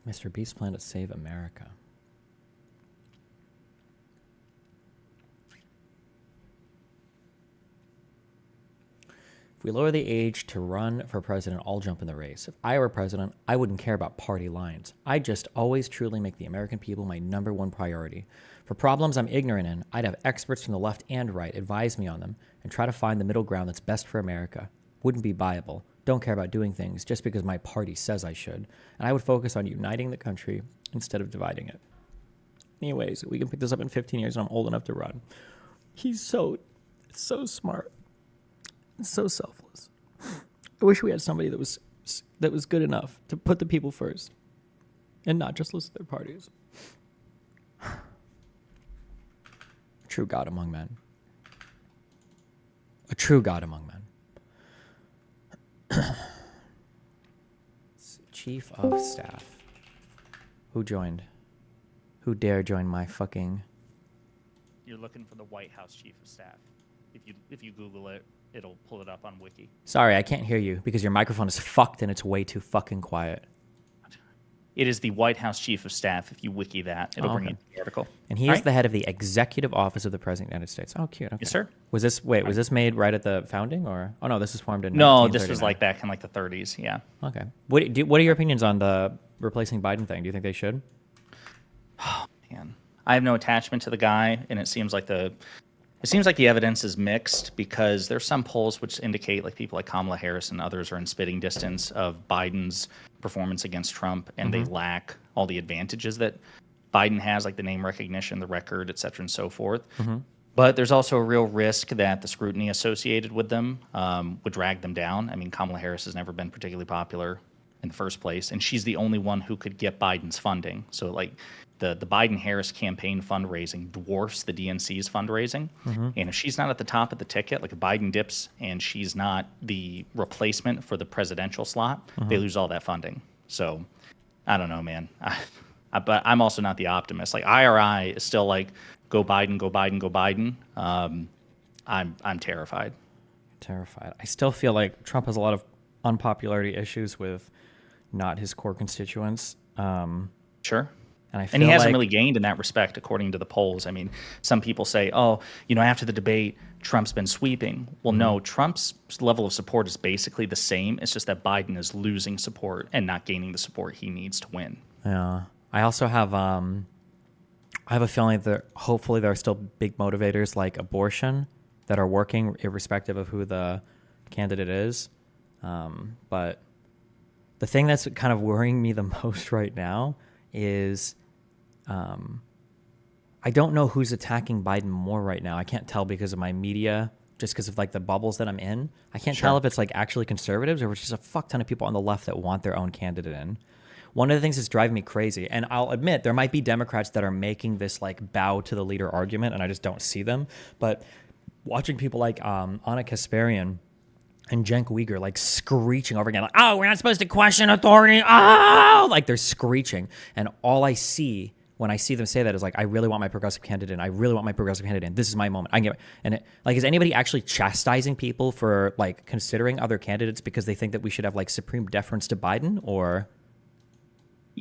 MrBeast plan to save America. If we lower the age to run for president, I'll jump in the race. If I were president, I wouldn't care about party lines. I'd just always truly make the American people my #1 priority. For problems I'm ignorant in, I'd have experts from the left and right advise me on them and try to find the middle ground that's best for America. Wouldn't be viable. Don't care about doing things just because my party says I should. And I would focus on uniting the country instead of dividing it. Anyways, we can pick this up in 15 years and I'm old enough to run. He's so smart. So selfless. I wish we had somebody that was good enough to put the people first and not just listen to their parties. A true God among men. A true God among men. Chief of Staff. Who joined? Who dare join my fucking... You're looking for the White House Chief of Staff. If you Google it, it'll pull it up on Wiki. Sorry, I can't hear you because your microphone is fucked and it's way too fucking quiet. It is the White House Chief of Staff. If you Wiki that, it'll bring you the article. And he is the head of the Executive Office of the President of the United States. Oh, cute. Okay. Yes, sir. Was this made right at the founding or? Oh, no, this was formed in No, 1939. this was like back in like the 30s. Yeah. Okay. What are your opinions on the replacing Biden thing? Do you think they should? Oh, man. I have no attachment to the guy, and it seems like the evidence is mixed because there's some polls which indicate like people like Kamala Harris and others are in spitting distance of Biden's performance against Trump, and they lack all the advantages that Biden has, like the name recognition, the record, et cetera, and so forth. But there's also a real risk that the scrutiny associated with them would drag them down. I mean, Kamala Harris has never been particularly popular in the first place, and she's the only one who could get Biden's funding. So like the Biden-Harris campaign fundraising dwarfs the DNC's fundraising. And if she's not at the top of the ticket, like if Biden dips and she's not the replacement for the presidential slot, they lose all that funding. So I don't know, man. But I'm also not the optimist. Like IRI is still like, go Biden, go Biden, go Biden. I'm terrified. Terrified. I still feel like Trump has a lot of unpopularity issues with not his core constituents. Sure. And he hasn't really gained in that respect, according to the polls. I mean, some people say, oh, after the debate, Trump's been sweeping. Well, no, Trump's level of support is basically the same. It's just that Biden is losing support and not gaining the support he needs to win. Yeah. I also have I have a feeling that hopefully there are still big motivators like abortion that are working irrespective of who the candidate is. But the thing that's kind of worrying me the most right now is I don't know who's attacking Biden more right now. I can't tell because of my media, just because of like the bubbles that I'm in. I can't tell if it's like actually conservatives or it's just a fuck ton of people on the left that want their own candidate in. One of the things that's driving me crazy, and I'll admit there might be Democrats that are making this like bow to the leader argument, and I just don't see them. But watching people like Anna Kasparian and Cenk Uygur like screeching over again, like, oh, we're not supposed to question authority. Oh, like they're screeching. And all I see when I see them say that is like, I really want my progressive candidate in. I really want my progressive candidate in. This is my moment. Is anybody actually chastising people for like considering other candidates because they think that we should have like supreme deference to Biden or?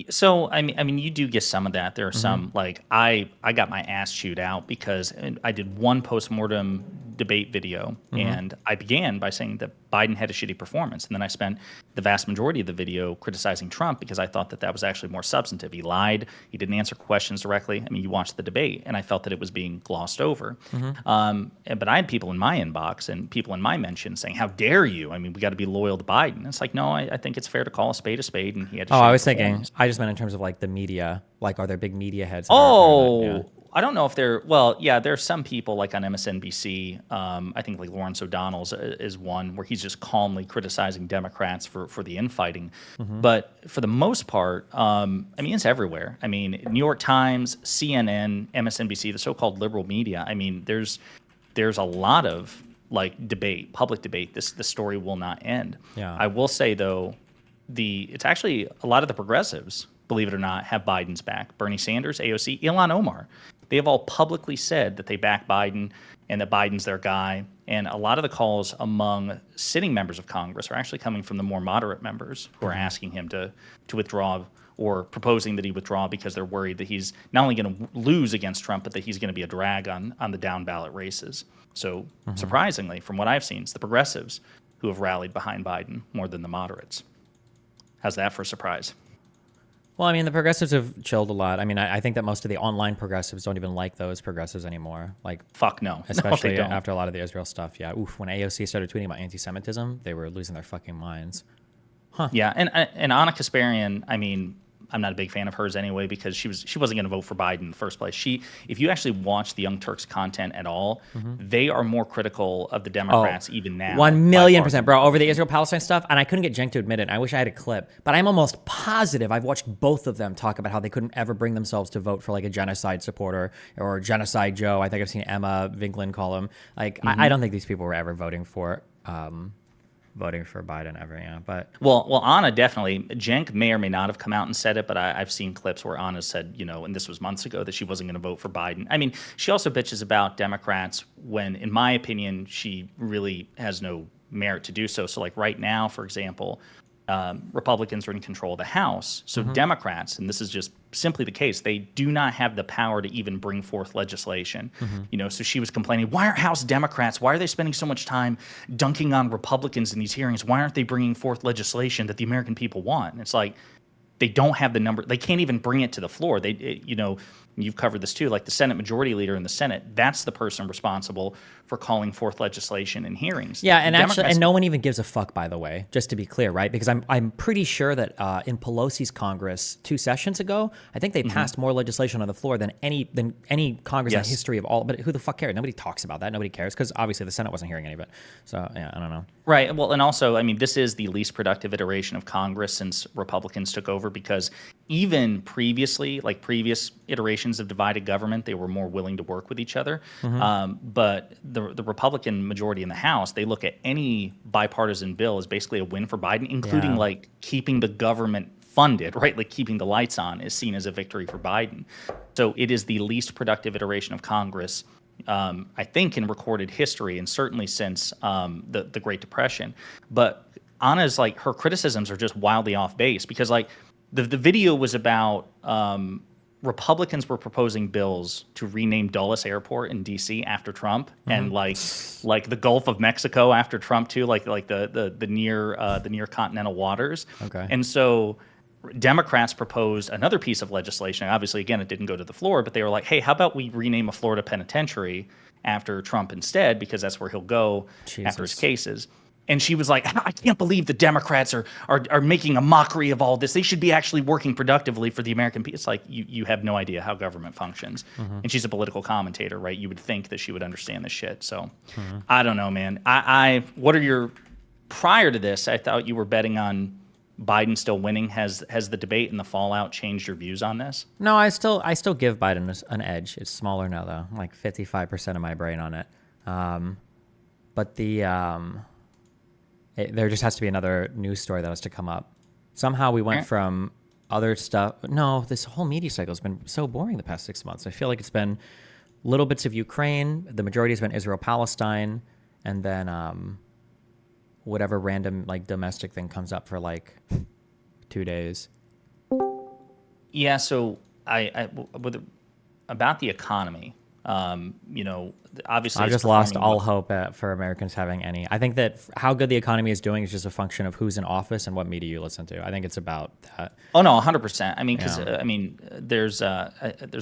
So, I mean, you do get some of that. There are some, like, I got my ass chewed out because I did one postmortem debate video, and I began by saying that Biden had a shitty performance. And then I spent the vast majority of the video criticizing Trump because I thought that that was actually more substantive. He lied. He didn't answer questions directly. I mean, you watched the debate, and I felt that it was being glossed over. But I had people in my inbox and people in my mentions saying, how dare you? I mean, we got to be loyal to Biden. It's like, no, I think it's fair to call a spade, and he had a I was shitty thinking, performance. I just meant in terms of like the media, like are there big media heads? I don't know if there's some people like on MSNBC. I think like Lawrence O'Donnell's is one where he's just calmly criticizing Democrats for the infighting. But for the most part, I mean, it's everywhere. I mean, New York Times, CNN, MSNBC, the so-called liberal media. I mean, there's a lot of like debate, public debate. The story will not end. Yeah. I will say though, it's actually a lot of the progressives, believe it or not, have Biden's back. Bernie Sanders, AOC, Ilhan Omar. They have all publicly said that they back Biden and that Biden's their guy. And a lot of the calls among sitting members of Congress are actually coming from the more moderate members who are asking him to withdraw or proposing that he withdraw because they're worried that he's not only going to lose against Trump, but that he's going to be a drag on the down ballot races. So surprisingly, from what I've seen, it's the progressives who have rallied behind Biden more than the moderates. How's that for a surprise? Well, I mean, the progressives have chilled a lot. I mean, I think that most of the online progressives don't even like those progressives anymore. Like, fuck no. Especially no, after a lot of the Israel stuff. Yeah. Oof. When AOC started tweeting about anti-Semitism, they were losing their fucking minds. Huh. Yeah. And Anna Kasparian, I mean, I'm not a big fan of hers anyway because she wasn't going to vote for Biden in the first place. If you actually watch the Young Turks content at all, they are more critical of the Democrats even now. 1,000,000%, bro, over the Israel-Palestine stuff. And I couldn't get Cenk to admit it. I wish I had a clip, but I'm almost positive I've watched both of them talk about how they couldn't ever bring themselves to vote for like a genocide supporter or Genocide Joe. I think I've seen Emma Vinklin call him. Like, I don't think these people were ever voting for Biden ever, yeah. But well, Anna definitely. Cenk may or may not have come out and said it, but I've seen clips where Anna said, and this was months ago, that she wasn't going to vote for Biden. I mean, she also bitches about Democrats when, in my opinion, she really has no merit to do so. So, like right now, for example, Republicans are in control of the House. So Democrats, and this is just simply the case, they do not have the power to even bring forth legislation. So she was complaining, why aren't House Democrats, why are they spending so much time dunking on Republicans in these hearings? Why aren't they bringing forth legislation that the American people want? And it's like, they don't have the number. They can't even bring it to the floor. You've covered this too, like the Senate Majority Leader in the Senate, that's the person responsible for calling forth legislation in hearings. Yeah, and actually, and no one even gives a fuck, by the way, just to be clear, right? Because I'm pretty sure that in Pelosi's Congress 2 sessions ago, I think they passed more legislation on the floor than any Congress in the history of all. But who the fuck cares? Nobody talks about that. Nobody cares because obviously the Senate wasn't hearing any of it. So yeah, I don't know. Right. Well, and also, I mean, this is the least productive iteration of Congress since Republicans took over, because even previously, like previous iterations of divided government, they were more willing to work with each other. But the Republican majority in the House, they look at any bipartisan bill as basically a win for Biden, including like keeping the government funded, right? Like keeping the lights on is seen as a victory for Biden. So it is the least productive iteration of Congress, I think, in recorded history, and certainly since the Great Depression. But Anna's, like, her criticisms are just wildly off base, because like the video was about Republicans were proposing bills to rename Dulles Airport in D.C. after Trump, and like the Gulf of Mexico after Trump too, like the near continental waters. Okay. And so Democrats proposed another piece of legislation. Obviously, again, it didn't go to the floor, but they were like, hey, how about we rename a Florida penitentiary after Trump instead, because that's where he'll go after his cases. And she was like, I can't believe the Democrats are making a mockery of all this. They should be actually working productively for the American people. It's like, you have no idea how government functions. And she's a political commentator, right? You would think that she would understand this shit. So I don't know, man. Prior to this, I thought you were betting on Biden still winning. Has the debate and the fallout changed your views on this? No, I still give Biden an edge. It's smaller now, though. I'm like 55% of my brain on it. But there just has to be another news story that has to come up. Somehow we went from other stuff. No, this whole media cycle has been so boring the past 6 months. I feel like it's been little bits of Ukraine. The majority has been Israel-Palestine, and then whatever random like domestic thing comes up for like 2 days. Yeah. So about the economy. Obviously, I've just lost all hope for Americans having any. I think that how good the economy is doing is just a function of who's in office and what media you listen to. I think it's about that. Oh no, 100%. I mean, because there's an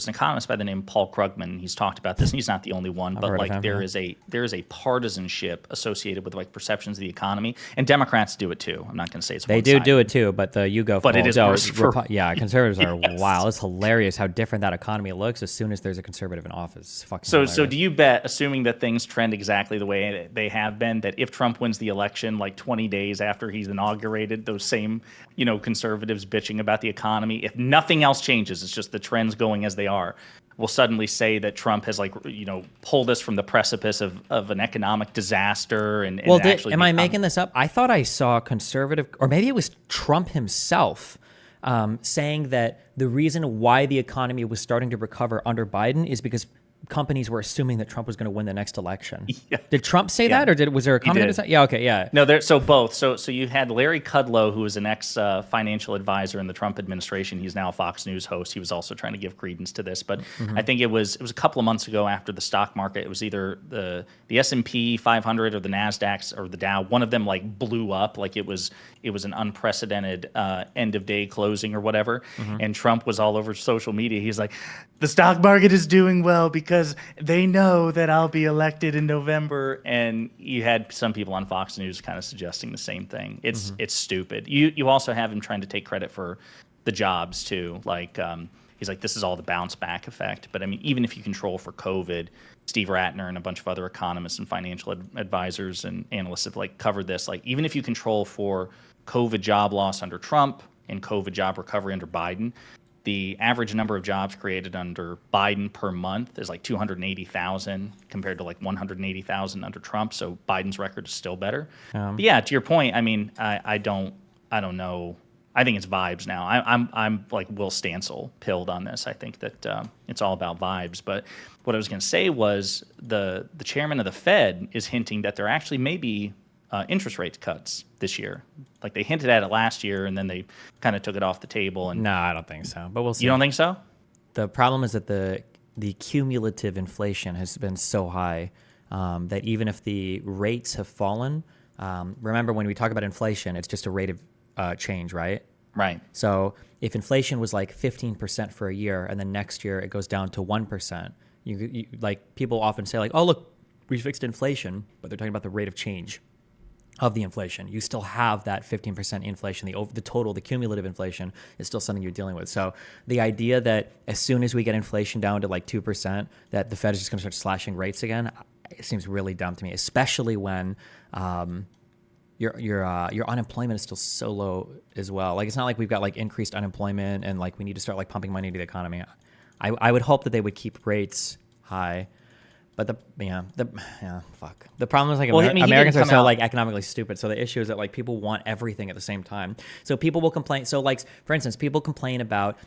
economist by the name of Paul Krugman. He's talked about this, and he's not the only one. But like, there is a partisanship associated with like perceptions of the economy, and Democrats do it too. I'm not going to say it's they do it too, but the YouGov. But it is worse conservatives are wow. It's hilarious how different that economy looks as soon as there's a conservative in office. It's fucking hilarious. So do you bet, assuming that things trend exactly the way they have been, that if Trump wins the election like 20 days after he's inaugurated, those same, conservatives bitching about the economy, if nothing else changes, it's just the trends going as they are, will suddenly say that Trump has pulled us from the precipice of an economic disaster and am I making this up? I thought I saw a conservative, or maybe it was Trump himself, saying that the reason why the economy was starting to recover under Biden is because companies were assuming that Trump was going to win the next election. Yeah. Did Trump say Yeah. that, or was there a comment? did. Yeah. Okay. Yeah. No, so both. So you had Larry Kudlow, who was an ex financial advisor in the Trump administration. He's now a Fox News host. He was also trying to give credence to this, but I think it was a couple of months ago after the stock market. It was either the S&P 500 or the Nasdaq or the Dow. One of them like blew up, like it was an unprecedented end of day closing or whatever. And Trump was all over social media. He's like, the stock market is doing well because they know that I'll be elected in November. And you had some people on Fox News kind of suggesting the same thing. It's stupid. You also have him trying to take credit for the jobs too. Like he's like, this is all the bounce back effect. But I mean, even if you control for COVID, Steve Ratner and a bunch of other economists and financial advisors and analysts have like covered this. Like even if you control for COVID job loss under Trump and COVID job recovery under Biden, the average number of jobs created under Biden per month is like 280,000 compared to like 180,000 under Trump. So Biden's record is still better. But yeah, to your point, I mean, I don't know. I think it's vibes now. I'm like Will Stancil pilled on this. I think that it's all about vibes. But what I was going to say was the chairman of the Fed is hinting that there actually may be interest rate cuts this year. Like they hinted at it last year, and then they kind of took it off the table. And No, I don't think so. But we'll see. you don't think so? The problem is that the cumulative inflation has been so high that even if the rates have fallen, remember when we talk about inflation, it's just a rate of change, right? Right. So if inflation was like 15% for a year, and then next year it goes down to 1%, you like people often say like, oh look, we fixed inflation, but they're talking about the rate of change of the inflation. You still have that 15% inflation. The cumulative inflation is still something you're dealing with. So the idea that as soon as we get inflation down to like 2%, that the Fed is just going to start slashing rates again, it seems really dumb to me, especially when your unemployment is still so low as well. Like it's not like we've got like increased unemployment and like we need to start like pumping money into the economy. I would hope that they would keep rates high. But fuck. The problem is like Americans are so like economically stupid. So the issue is that like people want everything at the same time. So people will complain. So like for instance, people complain about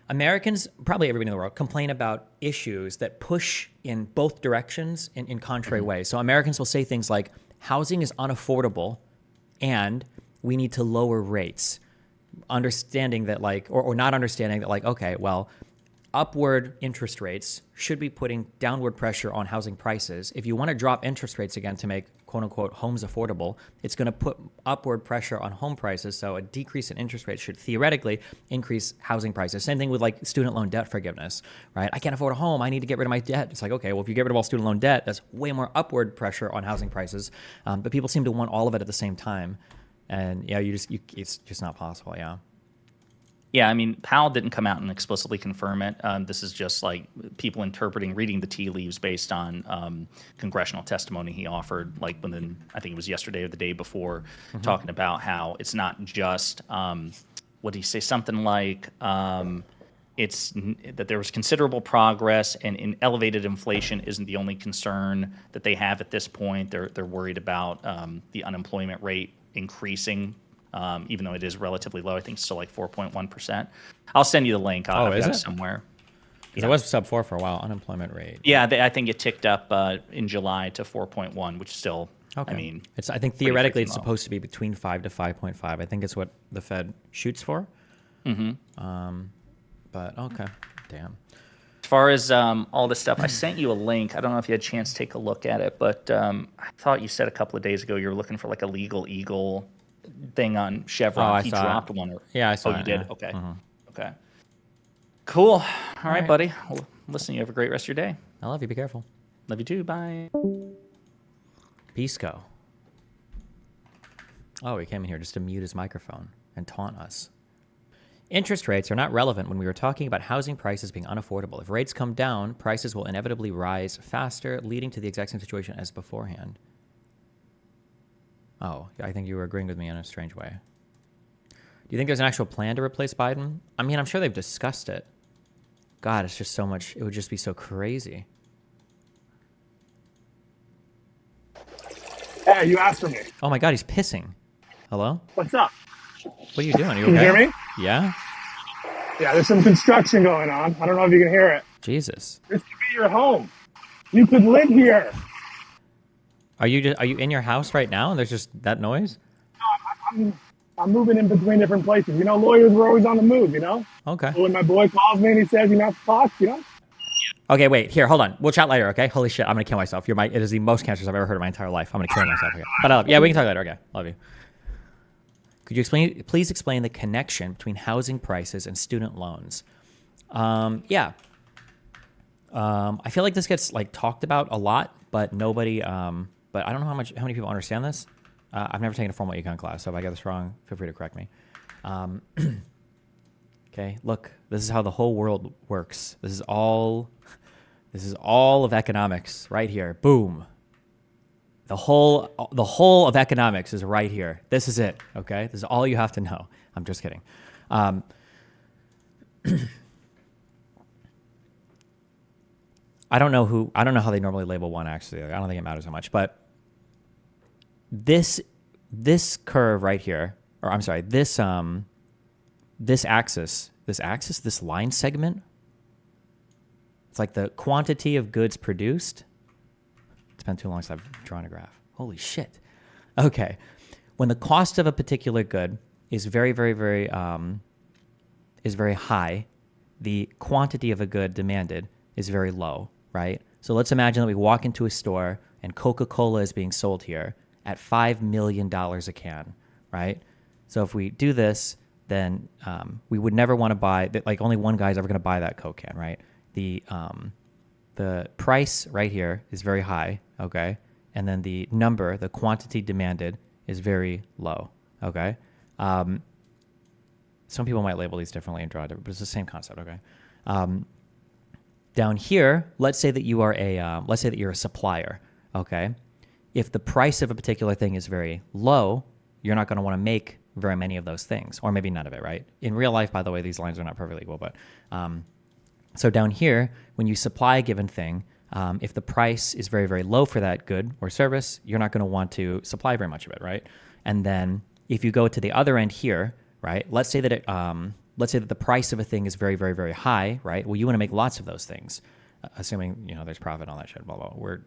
Americans, probably everybody in the world, complain about issues that push in both directions in contrary ways. So Americans will say things like housing is unaffordable and we need to lower rates, understanding that like or not understanding that like, okay, well, upward interest rates should be putting downward pressure on housing prices. If you want to drop interest rates again to make quote unquote homes affordable, it's going to put upward pressure on home prices. So a decrease in interest rates should theoretically increase housing prices. Same thing with like student loan debt forgiveness, right? I can't afford a home. I need to get rid of my debt. It's like, okay, well, if you get rid of all student loan debt, that's way more upward pressure on housing prices. But people seem to want all of it at the same time. And yeah, it's just not possible. Yeah. Yeah, I mean, Powell didn't come out and explicitly confirm it. This is just like people reading the tea leaves based on congressional testimony he offered, like I think it was yesterday or the day before, talking about how it's not just, what did he say? Something like it's that there was considerable progress and in elevated inflation isn't the only concern that they have at this point. They're worried about the unemployment rate increasing. Even though it is relatively low, I think it's still like 4.1%. I'll send you the link. I've got it somewhere. Because it was sub 4 for a while, unemployment rate. Yeah, I think it ticked up in July to 4.1, which is still, okay. I mean, I think theoretically it's supposed to be between 5 to 5.5. I think it's what the Fed shoots for. But okay, damn. As far as all this stuff, I sent you a link. I don't know if you had a chance to take a look at it, but I thought you said a couple of days ago you were looking for like a legal eagle thing on Chevron. He dropped one. Yeah, I saw it. Oh, you did? Yeah. Okay. Okay. Cool. All right, buddy. Well, listen, you have a great rest of your day. I love you. Be careful. Love you too. Bye. Pisco. Oh, he came in here just to mute his microphone and taunt us. Interest rates are not relevant when we were talking about housing prices being unaffordable. If rates come down, prices will inevitably rise faster, leading to the exact same situation as beforehand. Oh, I think you were agreeing with me in a strange way. Do you think there's an actual plan to replace Biden? I mean, I'm sure they've discussed it. God, it's just so much. It would just be so crazy. Hey, you asked for me. Oh my God, he's pissing. Hello? What's up? What are you doing? Are you Can okay? you hear me? Yeah? Yeah, there's some construction going on. I don't know if you can hear it. Jesus. This could be your home. You could live here. Are you in your house right now and there's just that noise? I'm moving in between different places. You know, lawyers were always on the move, you know? Okay. So when my boy calls me and he says, you know, fuck, you know? Okay, wait. Here, hold on. We'll chat later, okay? Holy shit, I'm gonna kill myself. It is the most cancerous I've ever heard in my entire life. I'm gonna kill myself. Okay. But yeah, we can talk later. Okay, love you. Could you please explain the connection between housing prices and student loans? Yeah. I feel like this gets like talked about a lot, but nobody. But I don't know how many people understand this. I've never taken a formal econ class, so if I get this wrong, feel free to correct me. Okay, look, this is how the whole world works. This is all of economics right here. Boom. The whole of economics is right here. This is it. Okay, this is all you have to know. I'm just kidding. I don't know how they normally label one. Actually, I don't think it matters so much. But this curve right here, or I'm sorry, this axis, this line segment, it's like the quantity of goods produced. It's been too long since I've drawn a graph. Holy shit. Okay. When the cost of a particular good is very high, the quantity of a good demanded is very low, right? So let's imagine that we walk into a store and Coca-Cola is being sold here at $5 million a can, right? So if we do this, then we would never want to buy, like only one guy's ever going to buy that Coke can, right? The price right here is very high, okay? And then the quantity demanded is very low, okay? Some people might label these differently and draw it, but it's the same concept, okay? Down here, let's say that you're a supplier, okay? If the price of a particular thing is very low, you're not going to want to make very many of those things, or maybe none of it, right? In real life, by the way, these lines are not perfectly equal, but so down here, when you supply a given thing, if the price is very low for that good or service, you're not going to want to supply very much of it, right? And then if you go to the other end here, right? Let's say that the price of a thing is very high, right? Well, you want to make lots of those things, assuming there's profit on that shit. Blah blah. We're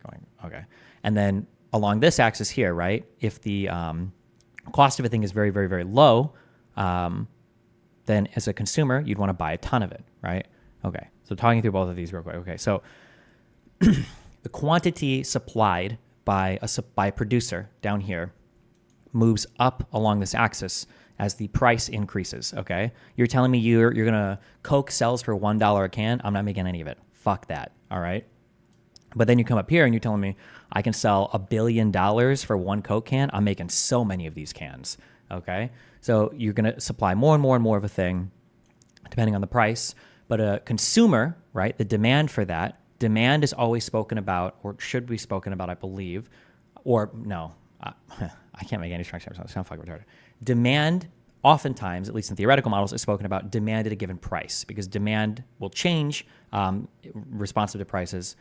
going okay, and then along this axis here, right? If the cost of a thing is very low, then as a consumer, you'd want to buy a ton of it, right? Okay, so talking through both of these real quick. Okay, so the quantity supplied by a producer down here moves up along this axis as the price increases, okay? You're telling me you're going to, Coke sells for $1 a can. I'm not making any of it. Fuck that, all right? But then you come up here and you're telling me I can sell $1 billion for one Coke can. I'm making so many of these cans, okay? So you're going to supply more and more of a thing depending on the price. But a consumer, right, the demand for that, demand is always spoken about, or should be spoken about, I believe. Or no, I can't make any strong sense. I sound fucking retarded. Demand, oftentimes, at least in theoretical models, is spoken about demand at a given price, because demand will change responsive to prices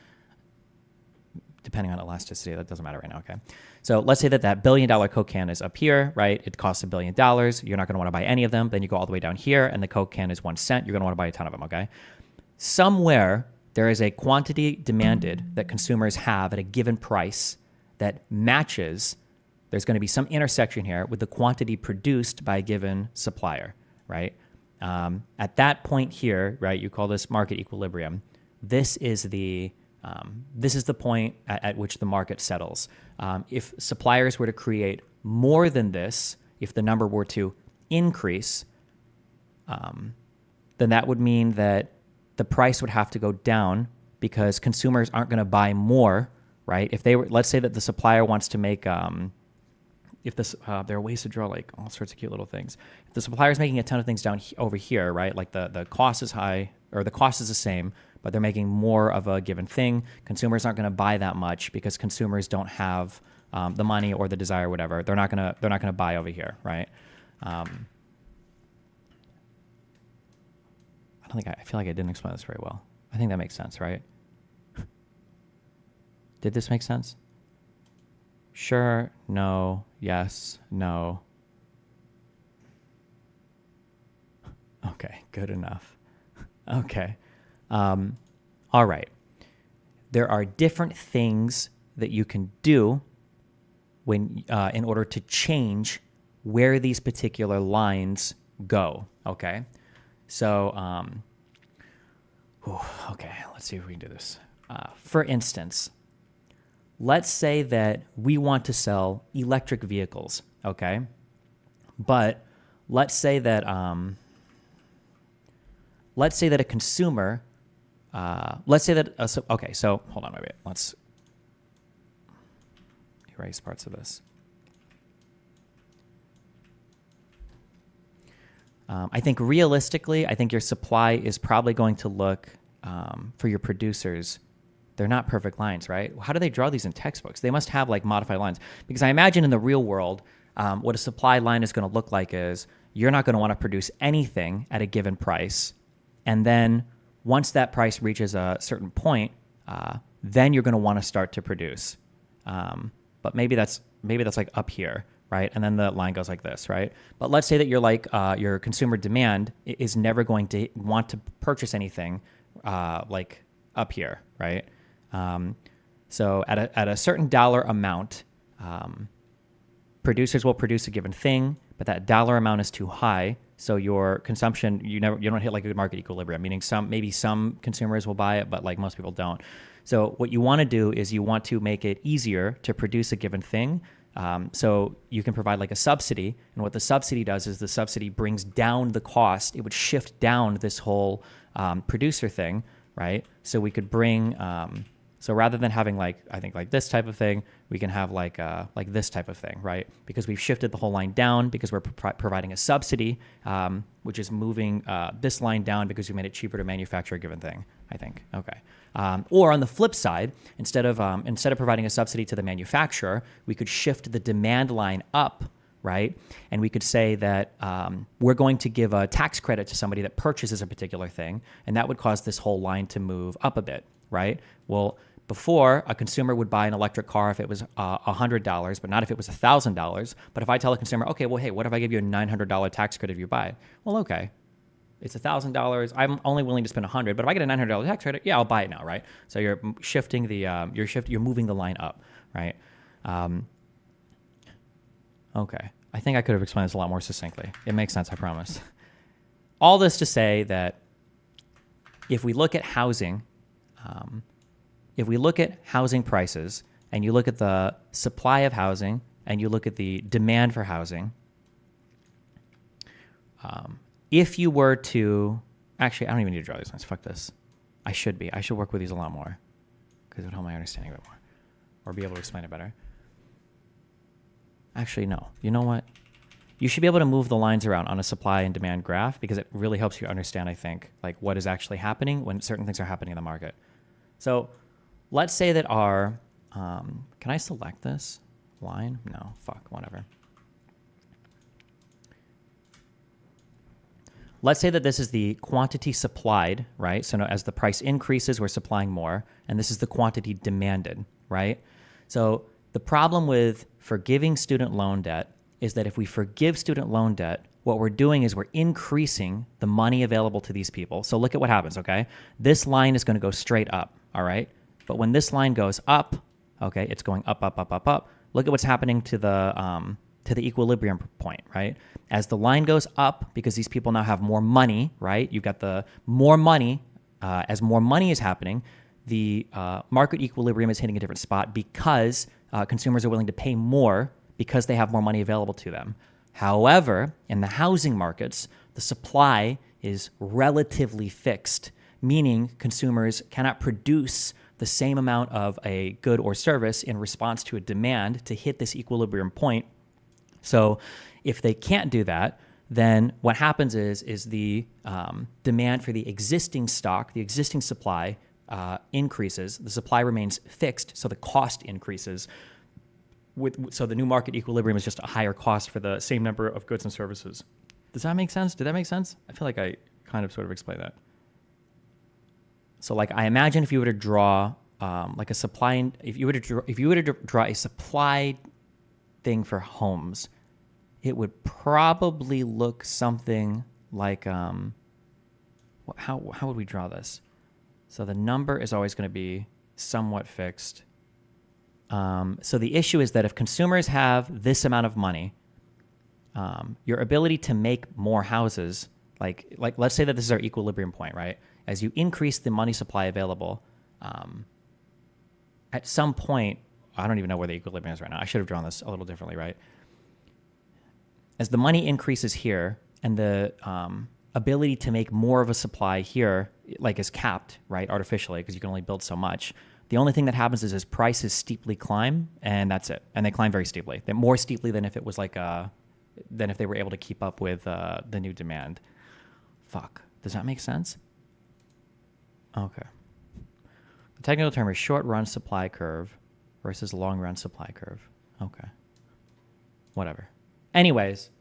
depending on elasticity. That doesn't matter right now, okay? So let's say that $1 billion Coke can is up here, right? It costs $1 billion. You're not going to want to buy any of them. Then you go all the way down here, and the Coke can is 1 cent. You're going to want to buy a ton of them, okay? Somewhere there is a quantity demanded that consumers have at a given price that matches. There's going to be some intersection here with the quantity produced by a given supplier, right? At that point here, right, you call this market equilibrium. This is the point at which the market settles. If suppliers were to create more than this, if the number were to increase, then that would mean that the price would have to go down because consumers aren't going to buy more, right? If they were, let's say that the supplier wants to make, there are ways to draw like all sorts of cute little things. If the supplier is making a ton of things down over here, right? Like the cost is high, or the cost is the same, but they're making more of a given thing. Consumers aren't going to buy that much because consumers don't have the money or the desire, or whatever. They're not gonna buy over here, right? I feel like I didn't explain this very well. I think that makes sense, right? Did this make sense? Sure, no, yes, no. Okay, good enough. Okay. All right. there are different things that you can do when in order to change where these particular lines go. Okay, so okay, let's see if we can do this. For instance, let's say that we want to sell electric vehicles. Okay, but let's say that a consumer. Let's say that. Okay, so hold on, wait. Let's erase parts of this. I think realistically, I think your supply is probably going to look for your producers. They're not perfect lines, right? How do they draw these in textbooks? They must have like modified lines, because I imagine in the real world, what a supply line is going to look like is you're not going to want to produce anything at a given price, and then once that price reaches a certain point, then you're going to want to start to produce. But maybe that's like up here, right? And then the line goes like this, right? But let's say that you're like your consumer demand is never going to want to purchase anything like up here, right? So at a certain dollar amount, producers will produce a given thing, but that dollar amount is too high. So your consumption, you don't hit like a market equilibrium, meaning maybe some consumers will buy it, but like most people don't. So what you want to do is you want to make it easier to produce a given thing. So you can provide like a subsidy. And what the subsidy does is the subsidy brings down the cost. It would shift down this whole producer thing, right? So we could bring, so rather than having like, I think like this type of thing, we can have like this type of thing, right? Because we've shifted the whole line down because we're providing a subsidy, which is moving this line down because we made it cheaper to manufacture a given thing, I think. Okay. Or on the flip side, instead of providing a subsidy to the manufacturer, we could shift the demand line up, right? And we could say that we're going to give a tax credit to somebody that purchases a particular thing, and that would cause this whole line to move up a bit, right? Well, before, a consumer would buy an electric car if it was $100, but not if it was $1,000. But if I tell a consumer, okay, well, hey, what if I give you a $900 tax credit if you buy it? Well, okay, it's $1,000. I'm only willing to spend $100, but if I get a $900 tax credit, yeah, I'll buy it now, right? So you're shifting the you're moving the line up, right? Okay, I think I could have explained this a lot more succinctly. It makes sense, I promise. All this to say that if we look at housing. If we look at housing prices and you look at the supply of housing and you look at the demand for housing, if you were to, actually, I don't even need to draw these lines. Fuck this. I should work with these a lot more because it would help my understanding a bit more or be able to explain it better. Actually, no. You know what? You should be able to move the lines around on a supply and demand graph because it really helps you understand, I think, like what is actually happening when certain things are happening in the market. So let's say that our, can I select this line? No, fuck, whatever. Let's say that this is the quantity supplied, right? So as the price increases, we're supplying more, and this is the quantity demanded, right? So the problem with forgiving student loan debt is that if we forgive student loan debt, what we're doing is we're increasing the money available to these people. So look at what happens, okay? This line is going to go straight up, all right? But when this line goes up, okay, it's going up, up, up, up, up. Look at what's happening to the equilibrium point, right? As the line goes up, because these people now have more money, right? You've got the more money. As more money is happening, the market equilibrium is hitting a different spot because consumers are willing to pay more because they have more money available to them. However, in the housing markets, the supply is relatively fixed, meaning consumers cannot produce the same amount of a good or service in response to a demand to hit this equilibrium point. So if they can't do that, then what happens is the demand for the existing stock, the existing supply increases. The supply remains fixed, so the cost increases. So the new market equilibrium is just a higher cost for the same number of goods and services. Does that make sense? Did that make sense? I feel like I kind of sort of explained that. So like I imagine if you were to draw like a supply, if you were to draw a supply thing for homes, it would probably look something like how would we draw this? So the number is always going to be somewhat fixed. So the issue is that if consumers have this amount of money, your ability to make more houses, like let's say that this is our equilibrium point, right? As you increase the money supply available, at some point, I don't even know where the equilibrium is right now. I should have drawn this a little differently, right? As the money increases here and the ability to make more of a supply here, like, is capped, right, artificially, because you can only build so much. The only thing that happens is prices steeply climb, and that's it. And they climb very steeply. They're more steeply than if it was than if they were able to keep up with the new demand. Fuck. Does that make sense? Okay. The technical term is short-run supply curve versus long-run supply curve. Okay. Whatever. Anyways,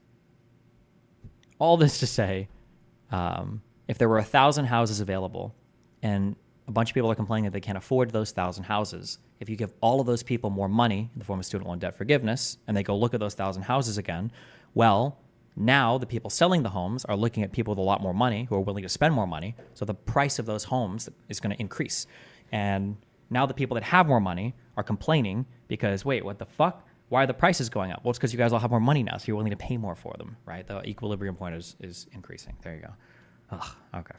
all this to say, if there were 1,000 houses available and a bunch of people are complaining that they can't afford those 1,000 houses, if you give all of those people more money in the form of student loan debt forgiveness and they go look at those 1,000 houses again, well, now the people selling the homes are looking at people with a lot more money who are willing to spend more money. So the price of those homes is going to increase. And now the people that have more money are complaining because, wait, what the fuck? Why are the prices going up? Well, it's because you guys all have more money now, so you're willing to pay more for them, right? The equilibrium point is increasing. There you go. Ugh, okay.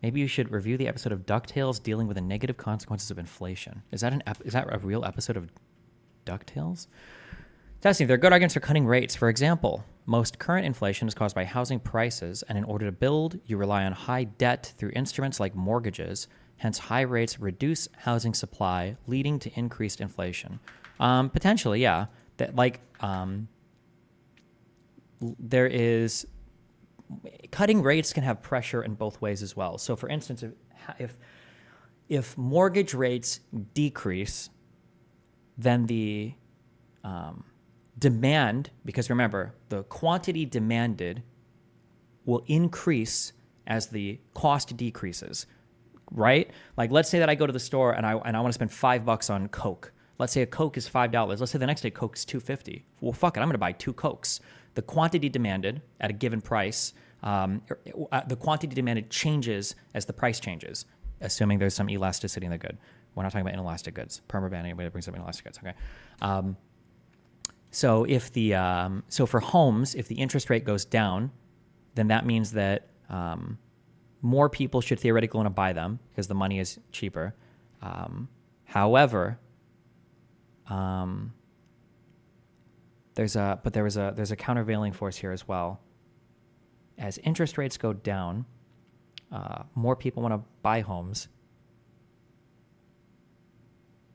Maybe you should review the episode of DuckTales dealing with the negative consequences of inflation. Is that a real episode of DuckTales? Testing. There are good arguments for cutting rates. For example, most current inflation is caused by housing prices, and in order to build, you rely on high debt through instruments like mortgages. Hence, high rates reduce housing supply, leading to increased inflation. Potentially, yeah. There is cutting rates can have pressure in both ways as well. So, for instance, if mortgage rates decrease, then the demand, because remember, the quantity demanded will increase as the cost decreases. Right? Like, let's say that I go to the store and I want to spend $5 on Coke. Let's say a Coke is $5. Let's say the next day Coke is $2.50. Well, fuck it. I'm going to buy 2 Cokes. The quantity demanded at a given price, the quantity demanded changes as the price changes, assuming there's some elasticity in the good. We're not talking about inelastic goods. Permaban, anybody that brings up inelastic goods. Okay. So for homes, if the interest rate goes down, then that means that more people should theoretically want to buy them because the money is cheaper. However, there's a countervailing force here as well. As interest rates go down, more people want to buy homes.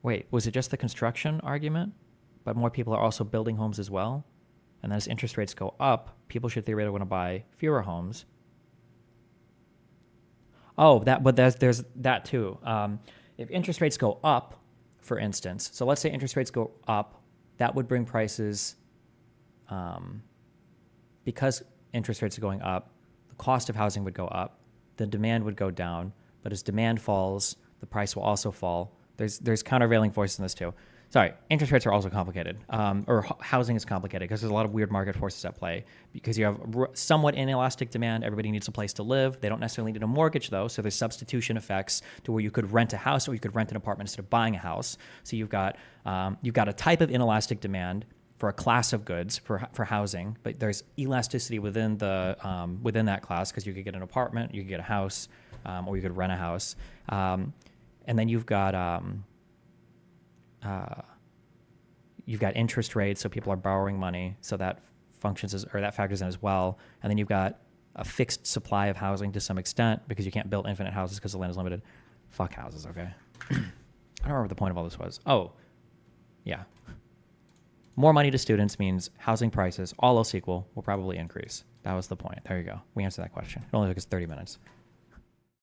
Wait, was it just the construction argument? But more people are also building homes as well? And then as interest rates go up, people should theoretically want to buy fewer homes. Oh, but there's that too. If interest rates go up, for instance, so let's say interest rates go up, that would bring prices, because interest rates are going up, the cost of housing would go up, the demand would go down, but as demand falls, the price will also fall. There's countervailing forces in this too. Sorry, interest rates are also complicated, or housing is complicated because there's a lot of weird market forces at play. Because you have somewhat inelastic demand, everybody needs a place to live. They don't necessarily need a mortgage though, so there's substitution effects to where you could rent a house or you could rent an apartment instead of buying a house. So you've got a type of inelastic demand for a class of goods for housing, but there's elasticity within within that class because you could get an apartment, you could get a house, or you could rent a house, and then you've got interest rates, so people are borrowing money, so that that factors in as well. And then you've got a fixed supply of housing to some extent because you can't build infinite houses because the land is limited. Fuck houses, okay? I don't remember what the point of all this was. Oh, yeah. More money to students means housing prices, all else equal, will probably increase. That was the point. There you go. We answered that question. It only took us 30 minutes.